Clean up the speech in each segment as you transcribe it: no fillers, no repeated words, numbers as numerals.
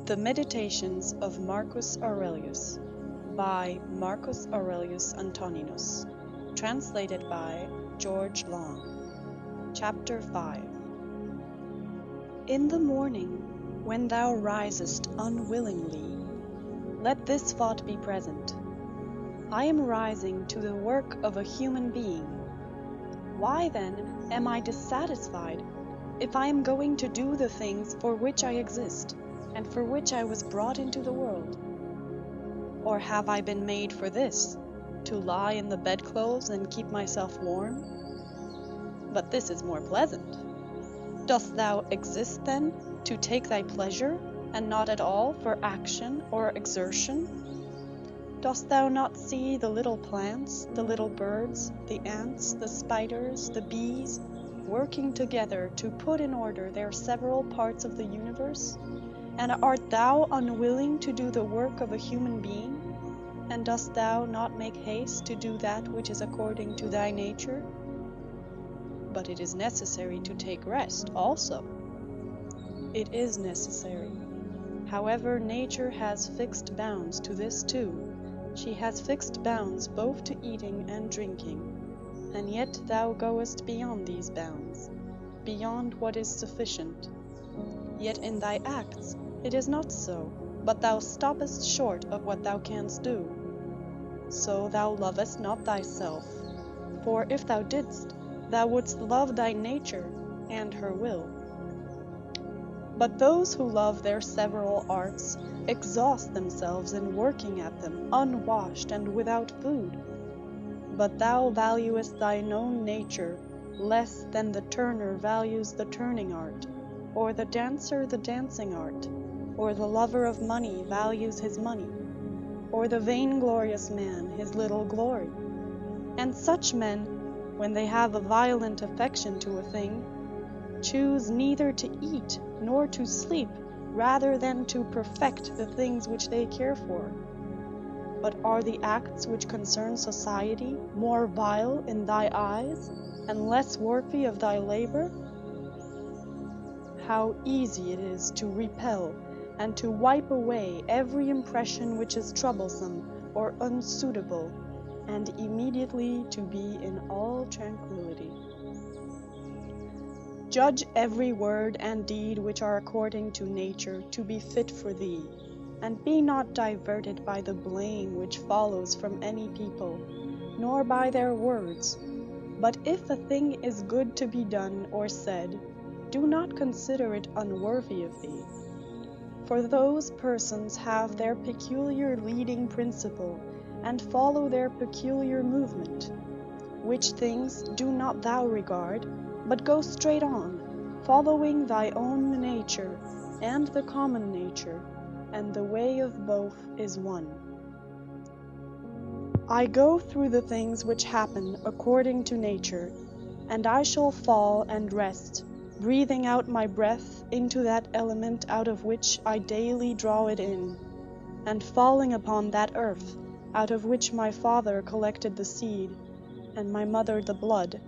The Meditations of Marcus Aurelius by Marcus Aurelius Antoninus, translated by George Long. Chapter 5. In the morning, when thou risest unwillingly, let this thought be present: I am rising to the work of a human being. Why then am I dissatisfied if I am going to do the things for which I exist, and for which I was brought into the world? Or have I been made for this, to lie in the bedclothes and keep myself warm? But this is more pleasant. Dost thou exist then to take thy pleasure, and not at all for action or exertion? Dost thou not see the little plants, the little birds, the ants, the spiders, the bees, working together to put in order their several parts of the universe? And art thou unwilling to do the work of a human being? And dost thou not make haste to do that which is according to thy nature? But it is necessary to take rest also. It is necessary. However, nature has fixed bounds to this too. She has fixed bounds both to eating and drinking, and yet thou goest beyond these bounds, beyond what is sufficient. Yet in thy acts it is not so, but thou stoppest short of what thou canst do. So thou lovest not thyself, for if thou didst, thou wouldst love thy nature and her will. But those who love their several arts exhaust themselves in working at them, unwashed and without food. But thou valuest thine own nature less than the turner values the turning art, or the dancer the dancing art, or the lover of money values his money, or the vainglorious man his little glory. And such men, when they have a violent affection to a thing, choose neither to eat nor to sleep rather than to perfect the things which they care for. But are the acts which concern society more vile in thy eyes, and less worthy of thy labor? How easy it is to repel and to wipe away every impression which is troublesome or unsuitable, and immediately to be in all tranquillity. Judge every word and deed which are according to nature to be fit for thee, and be not diverted by the blame which follows from any people, nor by their words. But if a thing is good to be done or said, do not consider it unworthy of thee. For those persons have their peculiar leading principle, and follow their peculiar movement, which things do not thou regard, but go straight on, following thy own nature and the common nature, and the way of both is one. I go through the things which happen according to nature, and I shall fall and rest, breathing out my breath into that element out of which I daily draw it in, and falling upon that earth out of which my father collected the seed, and my mother the blood,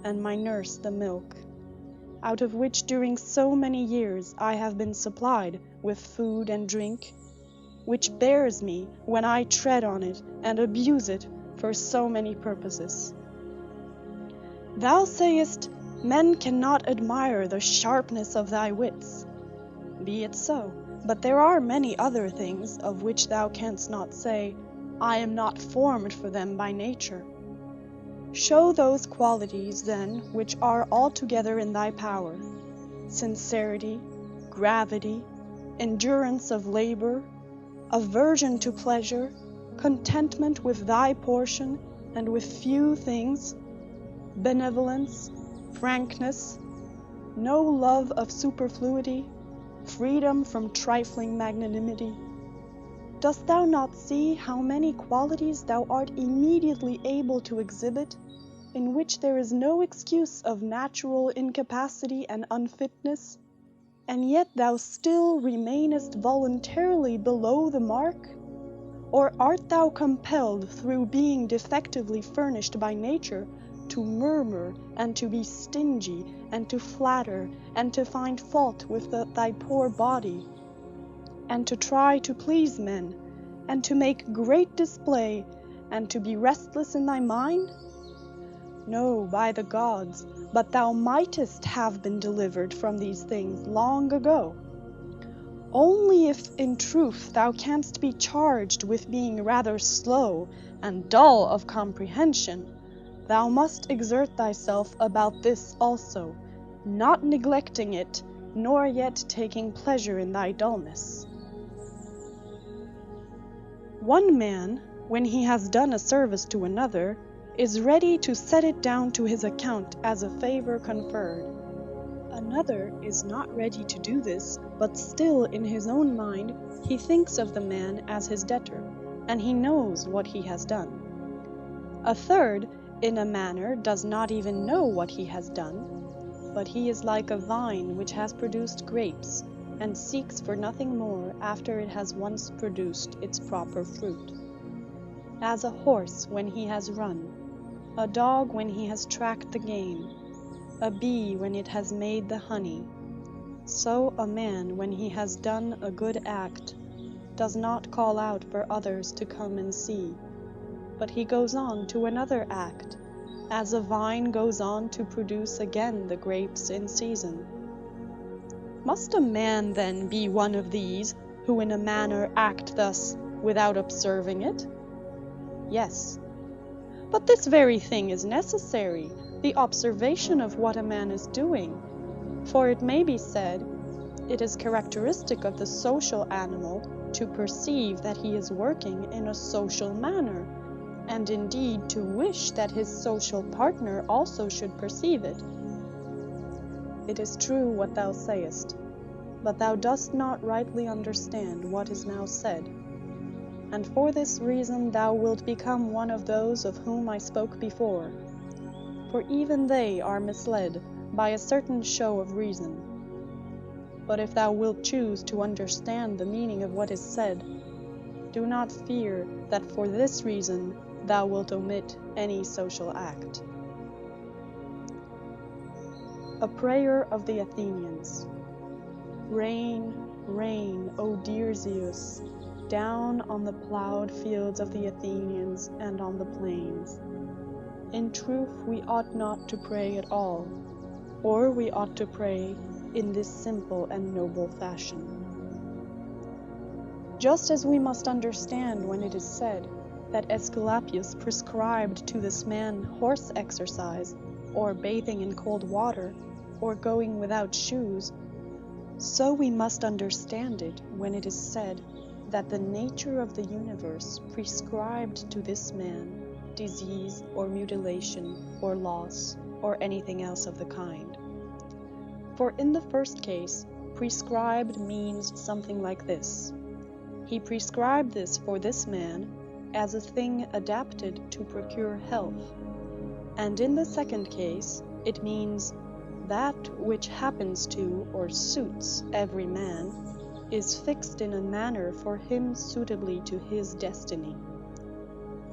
and my nurse the milk, out of which during so many years I have been supplied with food and drink, which bears me when I tread on it and abuse it for so many purposes. Thou sayest, men cannot admire the sharpness of thy wits. Be it so, but there are many other things of which thou canst not say, I am not formed for them by nature. Show those qualities, then, which are altogether in thy power: sincerity, gravity, endurance of labor, aversion to pleasure, contentment with thy portion and with few things, benevolence, frankness, no love of superfluity, freedom from trifling magnanimity. Dost thou not see how many qualities thou art immediately able to exhibit, in which there is no excuse of natural incapacity and unfitness, and yet thou still remainest voluntarily below the mark? Or art thou compelled, through being defectively furnished by nature, to murmur, and to be stingy, and to flatter, and to find fault with thy poor body? and to try to please men, and to make great display, and to be restless in thy mind? No, by the gods, but thou mightest have been delivered from these things long ago. Only if in truth thou canst be charged with being rather slow and dull of comprehension, thou must exert thyself about this also, not neglecting it, nor yet taking pleasure in thy dullness. One man, when he has done a service to another, is ready to set it down to his account as a favor conferred. Another is not ready to do this, but still in his own mind he thinks of the man as his debtor, and he knows what he has done. A third, in a manner, does not even know what he has done, but he is like a vine which has produced grapes, and seeks for nothing more after it has once produced its proper fruit. As a horse when he has run, a dog when he has tracked the game, a bee when it has made the honey, so a man when he has done a good act does not call out for others to come and see, but he goes on to another act, as a vine goes on to produce again the grapes in season. Must a man then be one of these, who in a manner act thus without observing it? Yes. But this very thing is necessary, the observation of what a man is doing. For it may be said, it is characteristic of the social animal to perceive that he is working in a social manner, and indeed to wish that his social partner also should perceive it. It is true what thou sayest, but thou dost not rightly understand what is now said. And for this reason thou wilt become one of those of whom I spoke before. For even they are misled by a certain show of reason. But if thou wilt choose to understand the meaning of what is said, do not fear that for this reason thou wilt omit any social act. A prayer of the Athenians. Rain, rain, O dear Zeus, down on the plowed fields of the Athenians and on the plains. In truth, we ought not to pray at all, or we ought to pray in this simple and noble fashion. Just as we must understand when it is said that Aesculapius prescribed to this man horse exercise, or bathing in cold water, or going without shoes, so we must understand it when it is said that the nature of the universe prescribed to this man disease or mutilation or loss or anything else of the kind. For in the first case, prescribed means something like this. He prescribed this for this man as a thing adapted to procure health. And in the second case, it means that which happens to or suits every man is fixed in a manner for him suitably to his destiny.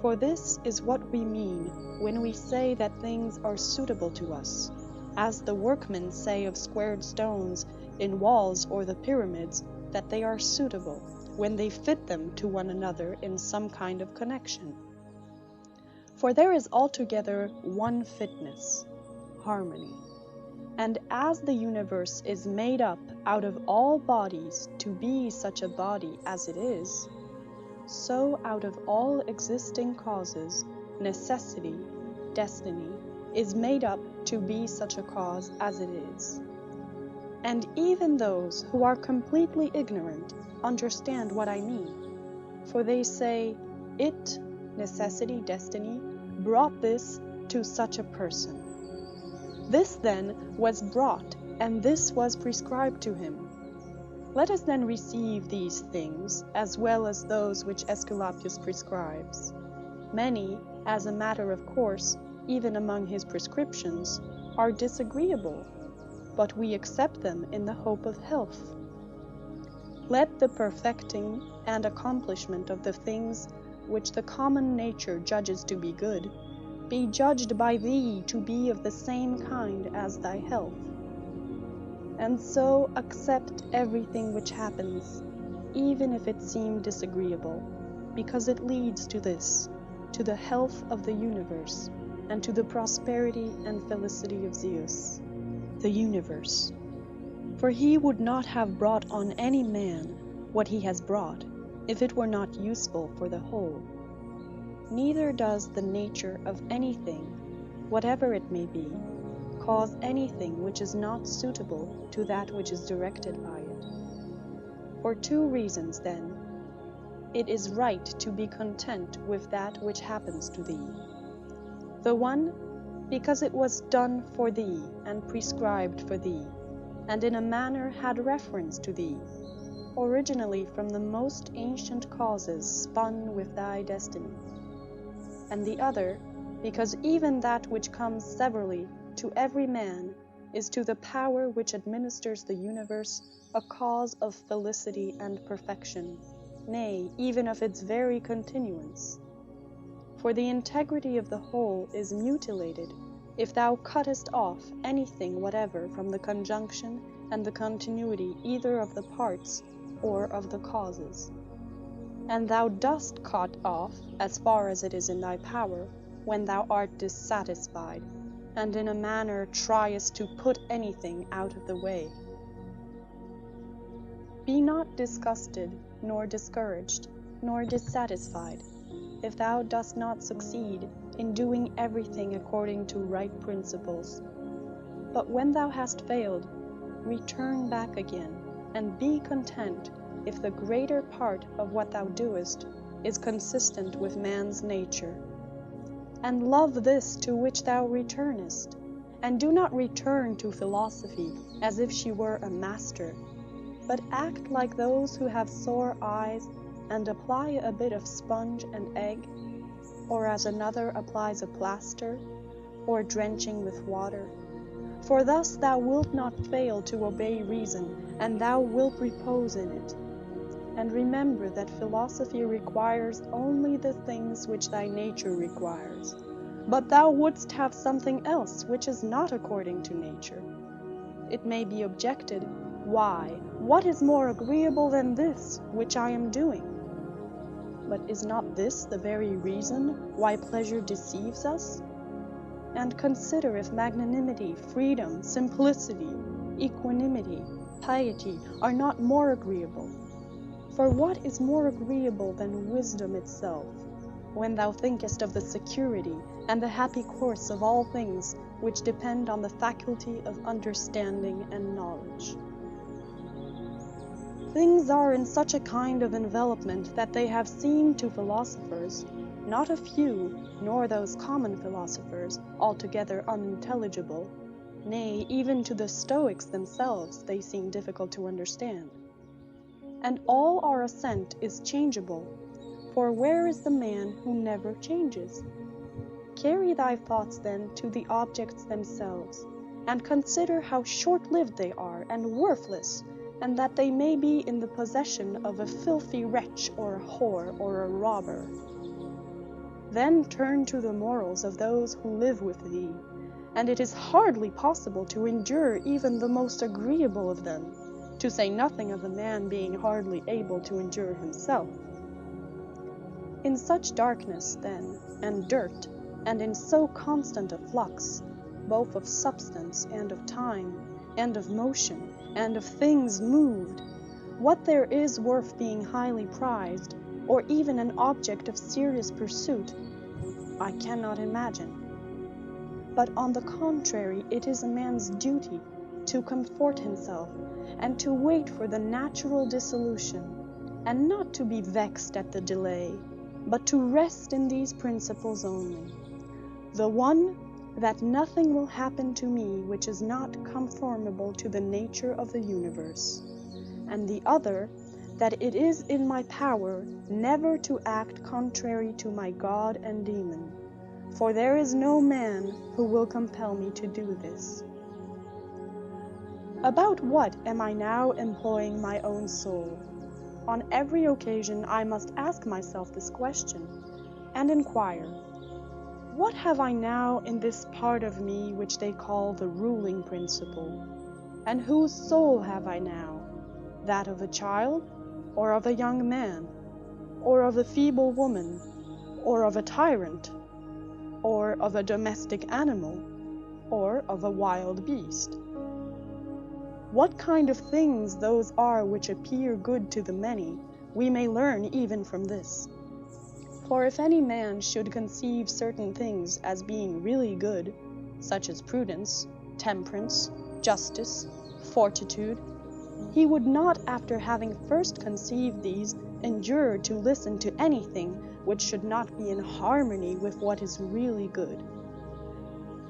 For this is what we mean when we say that things are suitable to us, as the workmen say of squared stones in walls or the pyramids that they are suitable when they fit them to one another in some kind of connection. For there is altogether one fitness, harmony. And as the universe is made up out of all bodies to be such a body as it is, so out of all existing causes, necessity, destiny, is made up to be such a cause as it is. And even those who are completely ignorant understand what I mean, for they say, it, necessity, destiny, brought this to such a person. This then was brought, and this was prescribed to him. Let us then receive these things, as well as those which Aesculapius prescribes. Many, as a matter of course, even among his prescriptions, are disagreeable, but we accept them in the hope of health. Let the perfecting and accomplishment of the things which the common nature judges to be good, be judged by thee to be of the same kind as thy health. And so accept everything which happens, even if it seem disagreeable, because it leads to this, to the health of the universe, and to the prosperity and felicity of Zeus, the universe. For he would not have brought on any man what he has brought, if it were not useful for the whole. Neither does the nature of anything, whatever it may be, cause anything which is not suitable to that which is directed by it. For two reasons, then, it is right to be content with that which happens to thee. The one, because it was done for thee and prescribed for thee, and in a manner had reference to thee, originally from the most ancient causes spun with thy destiny. And the other, because even that which comes severally to every man is to the power which administers the universe a cause of felicity and perfection, nay, even of its very continuance. For the integrity of the whole is mutilated if thou cuttest off anything whatever from the conjunction and the continuity either of the parts or of the causes. And thou dost cut off, as far as it is in thy power, when thou art dissatisfied, and in a manner triest to put anything out of the way. Be not disgusted, nor discouraged, nor dissatisfied, if thou dost not succeed in doing everything according to right principles. But when thou hast failed, return back again, and be content if the greater part of what thou doest is consistent with man's nature. And love this to which thou returnest, and do not return to philosophy as if she were a master, but act like those who have sore eyes and apply a bit of sponge and egg, or as another applies a plaster, or drenching with water. For thus thou wilt not fail to obey reason, and thou wilt repose in it. And remember that philosophy requires only the things which thy nature requires. But thou wouldst have something else which is not according to nature. It may be objected, why, what is more agreeable than this which I am doing? But is not this the very reason why pleasure deceives us? And consider if magnanimity, freedom, simplicity, equanimity, piety are not more agreeable. For what is more agreeable than wisdom itself, when thou thinkest of the security and the happy course of all things which depend on the faculty of understanding and knowledge? Things are in such a kind of envelopment that they have seemed to philosophers, not a few, nor those common philosophers, altogether unintelligible, nay, even to the Stoics themselves they seem difficult to understand. And all our assent is changeable, for where is the man who never changes? Carry thy thoughts then to the objects themselves, and consider how short-lived they are and worthless, and that they may be in the possession of a filthy wretch or a whore or a robber. Then turn to the morals of those who live with thee, and it is hardly possible to endure even the most agreeable of them, to say nothing of the man being hardly able to endure himself. In such darkness, then, and dirt, and in so constant a flux, both of substance and of time, and of motion, and of things moved, what there is worth being highly prized, or even an object of serious pursuit, I cannot imagine. But on the contrary, it is a man's duty to comfort himself, and to wait for the natural dissolution, and not to be vexed at the delay, but to rest in these principles only. The one, that nothing will happen to me which is not conformable to the nature of the universe, and the other, that it is in my power never to act contrary to my God and demon, for there is no man who will compel me to do this. About what am I now employing my own soul? On every occasion I must ask myself this question, and inquire, what have I now in this part of me which they call the ruling principle? And whose soul have I now? That of a child, or of a young man, or of a feeble woman, or of a tyrant, or of a domestic animal, or of a wild beast. What kind of things those are which appear good to the many, we may learn even from this. For if any man should conceive certain things as being really good, such as prudence, temperance, justice, fortitude, he would not, after having first conceived these, endure to listen to anything which should not be in harmony with what is really good.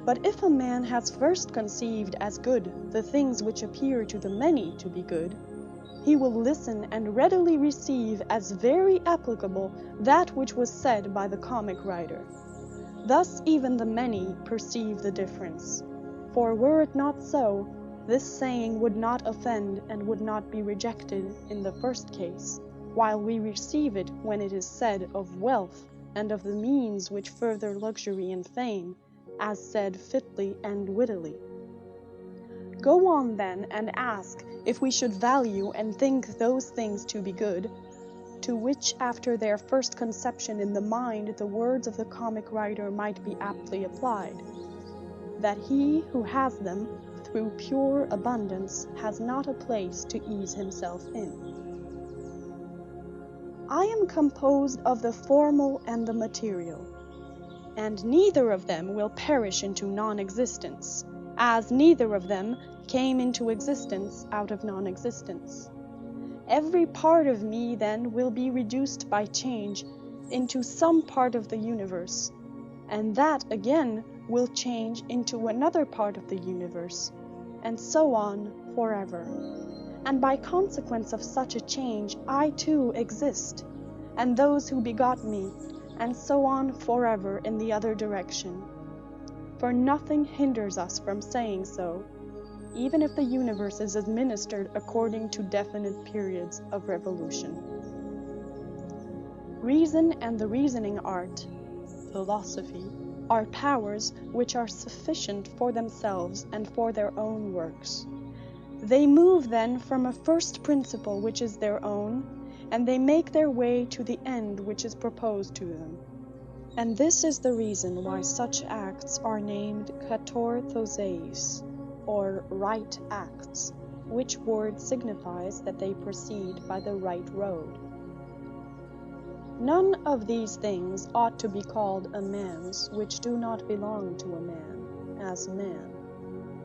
But if a man has first conceived as good the things which appear to the many to be good, he will listen and readily receive as very applicable that which was said by the comic writer. Thus even the many perceive the difference. For were it not so, this saying would not offend and would not be rejected in the first case, while we receive it when it is said of wealth and of the means which further luxury and fame, as said fitly and wittily. Go on then and ask if we should value and think those things to be good, to which after their first conception in the mind the words of the comic writer might be aptly applied, that he who has them through pure abundance has not a place to ease himself in. I am composed of the formal and the material, and neither of them will perish into non-existence, as neither of them came into existence out of non-existence. Every part of me then will be reduced by change into some part of the universe, and that again will change into another part of the universe, and so on forever. And by consequence of such a change, I too exist, and those who begot me, and so on forever in the other direction. For nothing hinders us from saying so, even if the universe is administered according to definite periods of revolution. Reason and the reasoning art, philosophy, are powers which are sufficient for themselves and for their own works. They move then from a first principle which is their own, and they make their way to the end which is proposed to them. And this is the reason why such acts are named katorthoseis, or right acts, which word signifies that they proceed by the right road. None of these things ought to be called a man's which do not belong to a man, as man.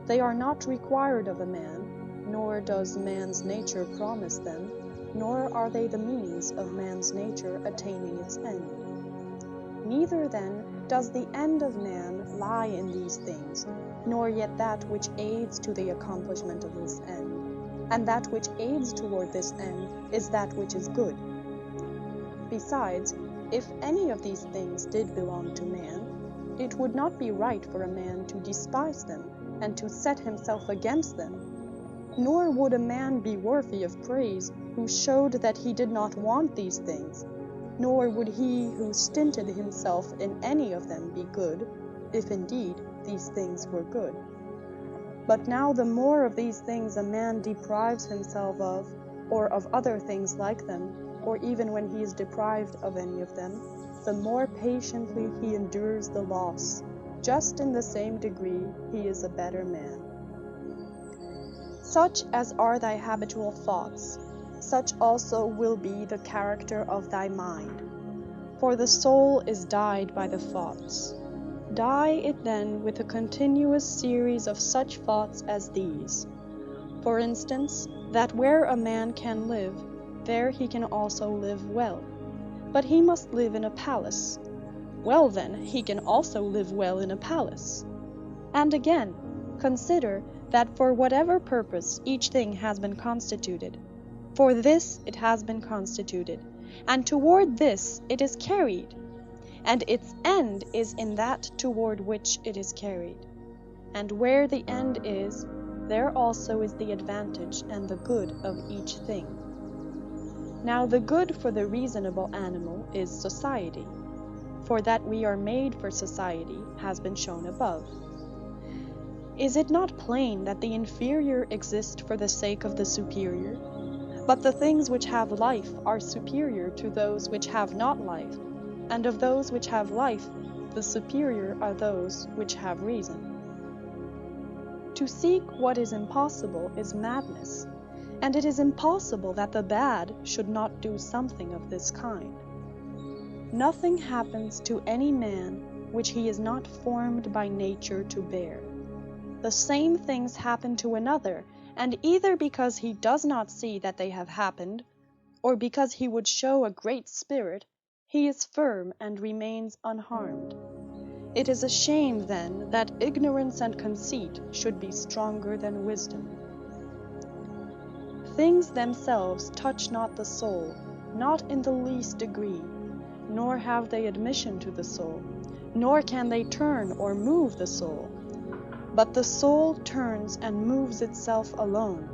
They are not required of a man, nor does man's nature promise them, nor are they the means of man's nature attaining its end. Neither then does the end of man lie in these things, nor yet that which aids to the accomplishment of this end. And that which aids toward this end is that which is good. Besides, if any of these things did belong to man, it would not be right for a man to despise them and to set himself against them. Nor would a man be worthy of praise who showed that he did not want these things, nor would he who stinted himself in any of them be good, if indeed these things were good. But now the more of these things a man deprives himself of, or of other things like them, or even when he is deprived of any of them, the more patiently he endures the loss, just in the same degree he is a better man. Such as are thy habitual thoughts, such also will be the character of thy mind. For the soul is dyed by the thoughts. Dye it then with a continuous series of such thoughts as these. For instance, that where a man can live, there he can also live well. But he must live in a palace. Well then, he can also live well in a palace. And again, consider that for whatever purpose each thing has been constituted, for this it has been constituted, and toward this it is carried, and its end is in that toward which it is carried. And where the end is, there also is the advantage and the good of each thing. Now the good for the reasonable animal is society, for that we are made for society has been shown above. Is it not plain that the inferior exist for the sake of the superior? But the things which have life are superior to those which have not life, and of those which have life, the superior are those which have reason. To seek what is impossible is madness, and it is impossible that the bad should not do something of this kind. Nothing happens to any man which he is not formed by nature to bear. The same things happen to another, and either because he does not see that they have happened, or because he would show a great spirit, he is firm and remains unharmed. It is a shame, then, that ignorance and conceit should be stronger than wisdom. Things themselves touch not the soul, not in the least degree, nor have they admission to the soul, nor can they turn or move the soul. But the soul turns and moves itself alone,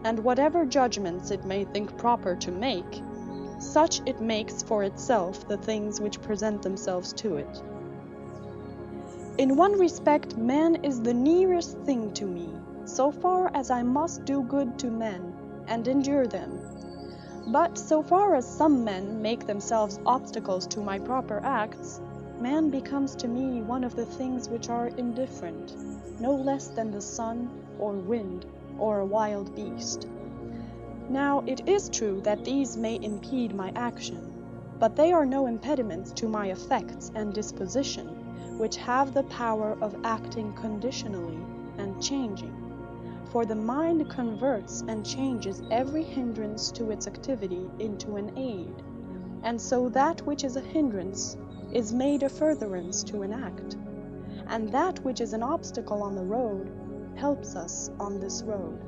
and whatever judgments it may think proper to make, such it makes for itself the things which present themselves to it. In one respect, man is the nearest thing to me, so far as I must do good to men and endure them. But so far as some men make themselves obstacles to my proper acts, man becomes to me one of the things which are indifferent, no less than the sun or wind or a wild beast. Now it is true that these may impede my action, but they are no impediments to my effects and disposition, which have the power of acting conditionally and changing. For the mind converts and changes every hindrance to its activity into an aid, and so that which is a hindrance is made a furtherance to an act, and that which is an obstacle on the road helps us on this road.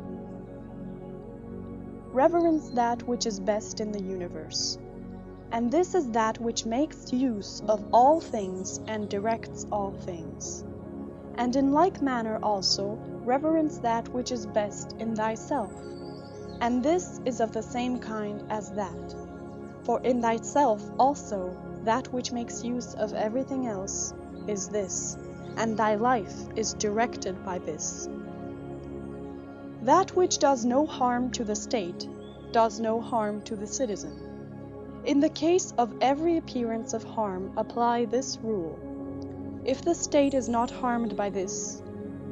Reverence that which is best in the universe, and this is that which makes use of all things and directs all things. And in like manner also reverence that which is best in thyself, and this is of the same kind as that. For in thyself also that which makes use of everything else is this, and thy life is directed by this. That which does no harm to the state does no harm to the citizen. In the case of every appearance of harm, apply this rule: if the state is not harmed by this,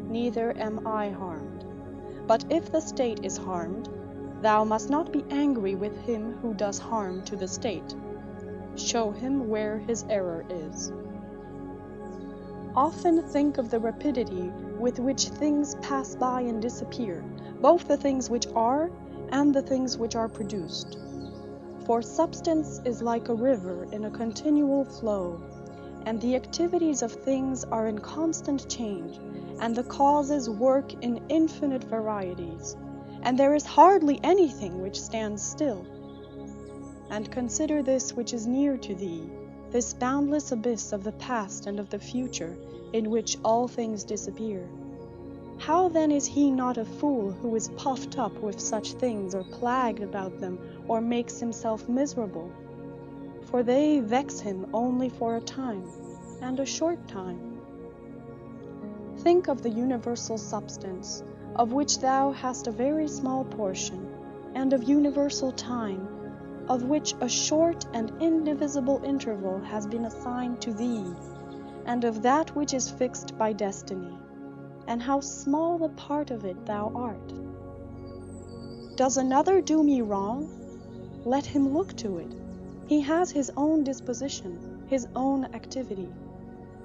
neither am I harmed. But if the state is harmed, thou must not be angry with him who does harm to the state. Show him where his error is. Often think of the rapidity with which things pass by and disappear, both the things which are and the things which are produced. For substance is like a river in a continual flow, and the activities of things are in constant change, and the causes work in infinite varieties, and there is hardly anything which stands still. And consider this which is near to thee, this boundless abyss of the past and of the future, in which all things disappear. How then is he not a fool who is puffed up with such things, or plagued about them, or makes himself miserable? For they vex him only for a time, and a short time. Think of the universal substance, of which thou hast a very small portion, and of universal time, of which a short and indivisible interval has been assigned to thee, and of that which is fixed by destiny, and how small a part of it thou art. Does another do me wrong? Let him look to it. He has his own disposition, his own activity.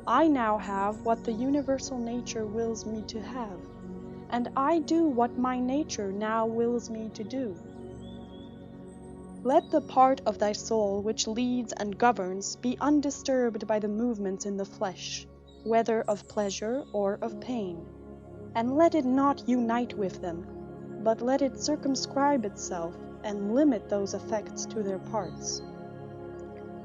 I now have what the universal nature wills me to have, and I do what my nature now wills me to do. Let the part of thy soul which leads and governs be undisturbed by the movements in the flesh, whether of pleasure or of pain, and let it not unite with them, but let it circumscribe itself and limit those effects to their parts.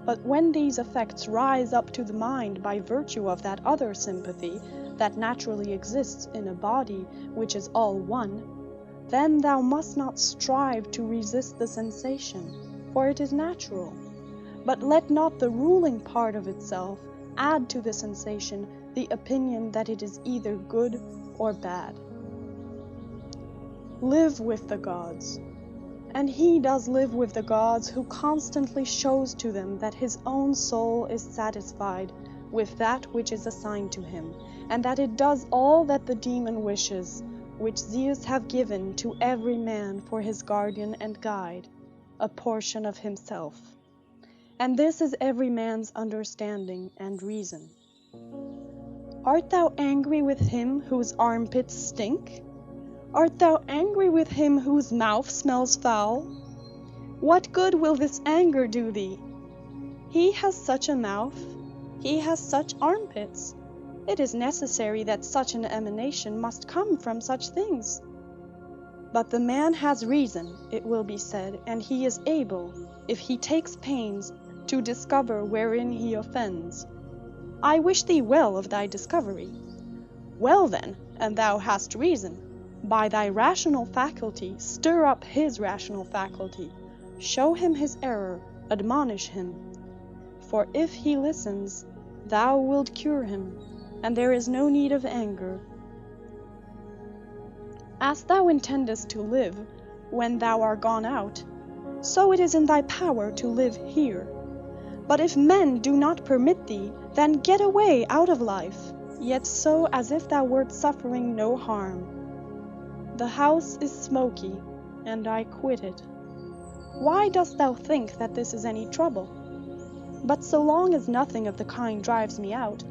But when these effects rise up to the mind by virtue of that other sympathy that naturally exists in a body which is all one, then thou must not strive to resist the sensation, for it is natural. But let not the ruling part of itself add to the sensation the opinion that it is either good or bad. Live with the gods, And he does live with the gods, who constantly shows to them that his own soul is satisfied with that which is assigned to him, and that it does all that the demon wishes, which Zeus have given to every man for his guardian and guide, a portion of himself. And this is every man's understanding and reason. Art thou angry with him whose armpits stink? Art thou angry with him whose mouth smells foul? What good will this anger do thee? He has such a mouth, he has such armpits. It is necessary that such an emanation must come from such things. But the man has reason, it will be said, and he is able, if he takes pains, to discover wherein he offends. I wish thee well of thy discovery. Well then, and thou hast reason, by thy rational faculty stir up his rational faculty, show him his error, admonish him. For if he listens, thou wilt cure him, and there is no need of anger. As thou intendest to live when thou art gone out, so it is in thy power to live here. But if men do not permit thee, then get away out of life, yet so as if thou wert suffering no harm. The house is smoky, and I quit it. Why dost thou think that this is any trouble? But so long as nothing of the kind drives me out,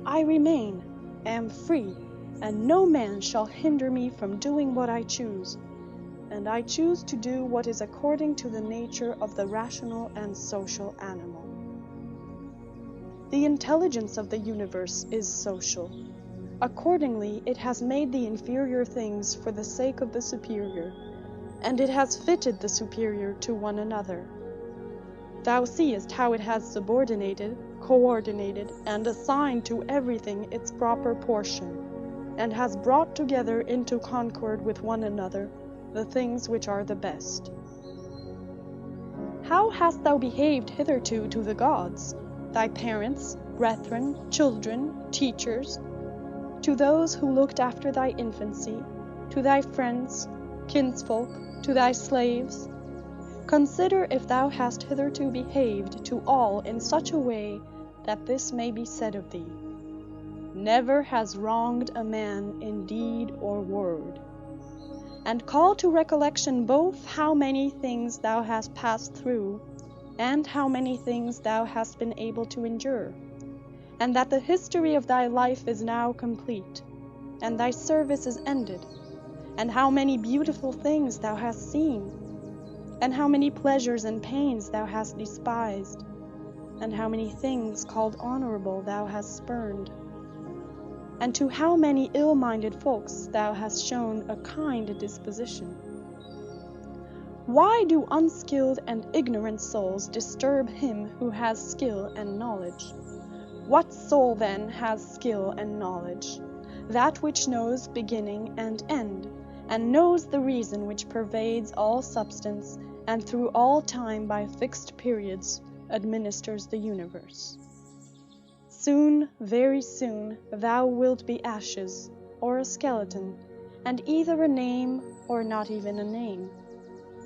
I remain, am free, and no man shall hinder me from doing what I choose. And I choose to do what is according to the nature of the rational and social animal. The intelligence of the universe is social. Accordingly, it has made the inferior things for the sake of the superior, and it has fitted the superior to one another. Thou seest how it has subordinated, coordinated, and assigned to everything its proper portion, and has brought together into concord with one another the things which are the best. How hast thou behaved hitherto to the gods, thy parents, brethren, children, teachers, to those who looked after thy infancy, to thy friends, kinsfolk, to thy slaves? Consider if thou hast hitherto behaved to all in such a way that this may be said of thee: Never has wronged a man in deed or word. And call to recollection both how many things thou hast passed through, and how many things thou hast been able to endure, and that the history of thy life is now complete, and thy service is ended, and how many beautiful things thou hast seen, and how many pleasures and pains thou hast despised, and how many things called honorable thou hast spurned, and to how many ill-minded folks thou hast shown a kind disposition. Why do unskilled and ignorant souls disturb him who has skill and knowledge? What soul then has skill and knowledge? That which knows beginning and end, and knows the reason which pervades all substance, and through all time by fixed periods administers the universe. Soon, very soon, thou wilt be ashes, or a skeleton, and either a name or not even a name.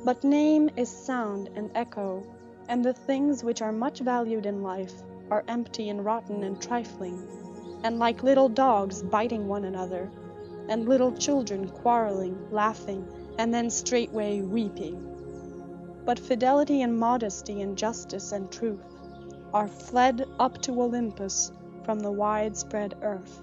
But name is sound and echo, and the things which are much valued in life are empty and rotten and trifling, and like little dogs biting one another, and little children quarreling, laughing, and then straightway weeping. But fidelity and modesty and justice and truth are fled up to Olympus from the widespread earth.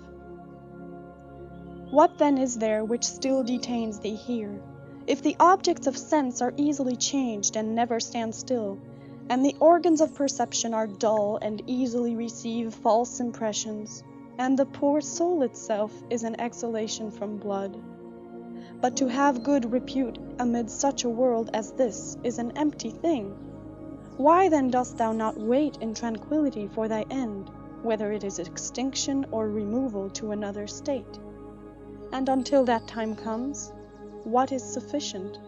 What then is there which still detains thee here? If the objects of sense are easily changed and never stand still, and the organs of perception are dull and easily receive false impressions, and the poor soul itself is an exhalation from blood. But to have good repute amid such a world as this is an empty thing. Why then dost thou not wait in tranquillity for thy end, whether it is extinction or removal to another state? And until that time comes, what is sufficient?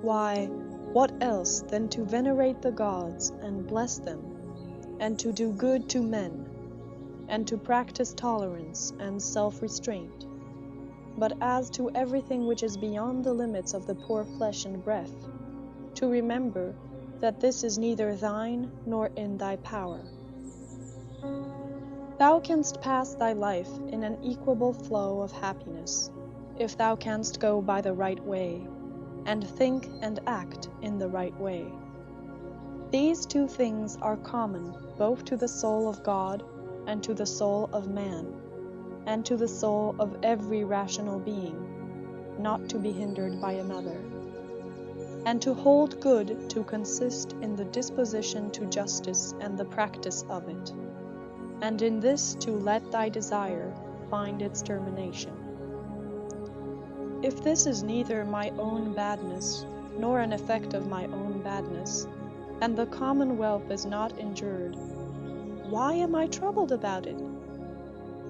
Why, what else than to venerate the gods and bless them, and to do good to men, and to practice tolerance and self-restraint? But as to everything which is beyond the limits of the poor flesh and breath, to remember that this is neither thine nor in thy power. Thou canst pass thy life in an equable flow of happiness, if thou canst go by the right way, and think and act in the right way. These two things are common both to the soul of God and to the soul of man, and to the soul of every rational being, not to be hindered by another. And to hold good to consist in the disposition to justice and the practice of it, and in this to let thy desire find its termination. If this is neither my own badness, nor an effect of my own badness, and the commonwealth is not injured, why am I troubled about it?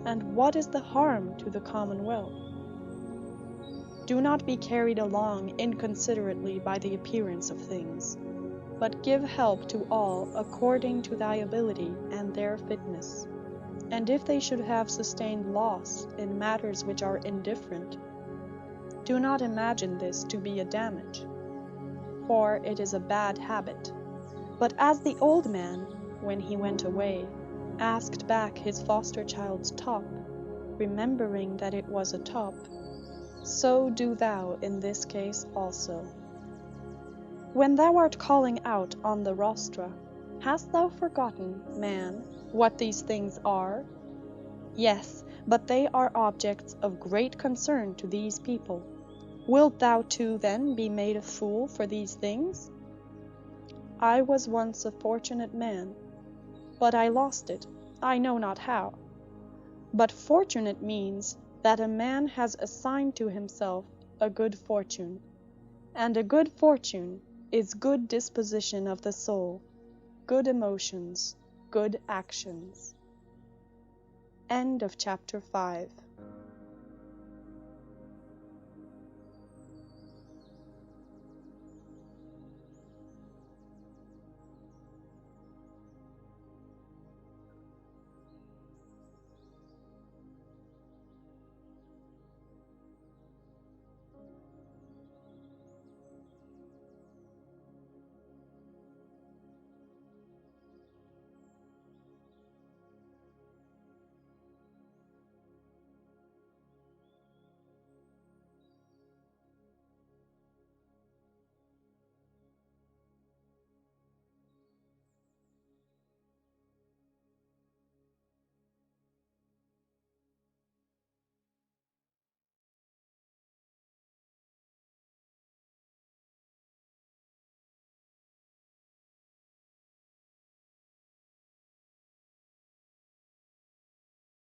And what is the harm to the commonwealth? Do not be carried along inconsiderately by the appearance of things, but give help to all according to thy ability and their fitness. And if they should have sustained loss in matters which are indifferent, do not imagine this to be a damage, for it is a bad habit. But as the old man, when he went away, asked back his foster child's top, remembering that it was a top, so do thou in this case also. When thou art calling out on the rostra, hast thou forgotten, man, what these things are? Yes, but they are objects of great concern to these people. Wilt thou too then be made a fool for these things? I was once a fortunate man, but I lost it, I know not how. But fortunate means that a man has assigned to himself a good fortune, and a good fortune is good disposition of the soul, good emotions, good actions. End of chapter 5.